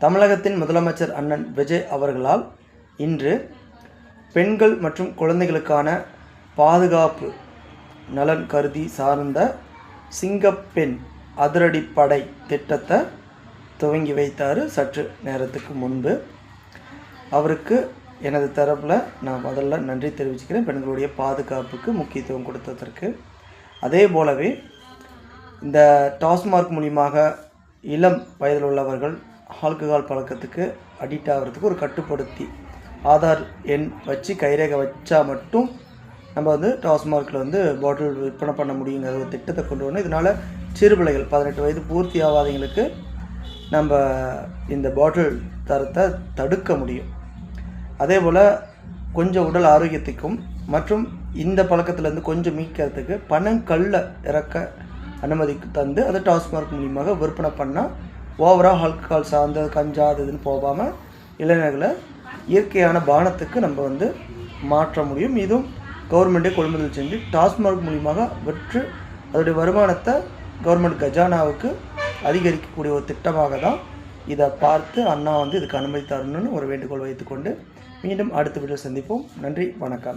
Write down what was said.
தமிழகத்தின் முதலமைச்சர் அண்ணன் விஜய் அவர்களால் இன்று பெண்கள் மற்றும் குழந்தைகளுக்கான பாதுகாப்பு நலன் கருதி சார்ந்த சிங்கப்பெண் அதிரடிப்படை திட்டத்தை துவங்கி வைத்தார். சற்று நேரத்துக்கு முன்பு அவருக்கு எனது தரப்பில் நான் முதல்ல நன்றி தெரிவிச்சுக்கிறேன், பெண்களுடைய பாதுகாப்புக்கு முக்கியத்துவம் கொடுத்ததற்கு. அதே போலவே இந்த டாஸ்மார்க் மூலியமாக இளம் வயதில் உள்ளவர்கள் ஆல்கஹால் பழக்கத்துக்கு அடிக்ட் ஆகிறதுக்கு ஒரு கட்டுப்படுத்தி ஆதார் எண் வச்சு கைரேகை வச்சா மட்டும் நம்ம டாஸ்மார்க்கில் பாட்டில் விற்பனை பண்ண முடியுங்கிற ஒரு திட்டத்தை கொண்டு வரணும். இதனால் சிறுபிள்ளைகள் 18 வயது பூர்த்தி ஆகாதவங்களுக்கு நம்ம இந்த பாட்டில் தரத்தை தடுக்க முடியும். அதே போல் கொஞ்சம் உடல் ஆரோக்கியத்துக்கும் மற்றும் இந்த பழக்கத்திலேருந்து கொஞ்சம் மீட்கிறதுக்கு பனங்கல்லை இறக்க அனுமதி தந்து அதை டாஸ்மார்க் மூலியமாக விற்பனை பண்ணால் ஓவரால் ஆல்கஹால் சார்ந்த கஞ்சா இதுன்னு போகாமல் இளைஞர்களை இயற்கையான பானத்துக்கு நம்ம மாற்ற முடியும். இதுவும் கவர்மெண்ட்டே கொள்முதல் செஞ்சு டாஸ்மார்க் மூலியமாக விற்று அதோடைய வருமானத்தை கவர்மெண்ட் கஜானாவுக்கு அதிகரிக்கக்கூடிய ஒரு திட்டமாக தான் இதை பார்த்து அண்ணா இதுக்கு அனுமதி தரணும்னு ஒரு வேண்டுகோள் வைத்துக்கொண்டு மீண்டும் அடுத்த வீடியோ சந்திப்போம். நன்றி, வணக்கம்.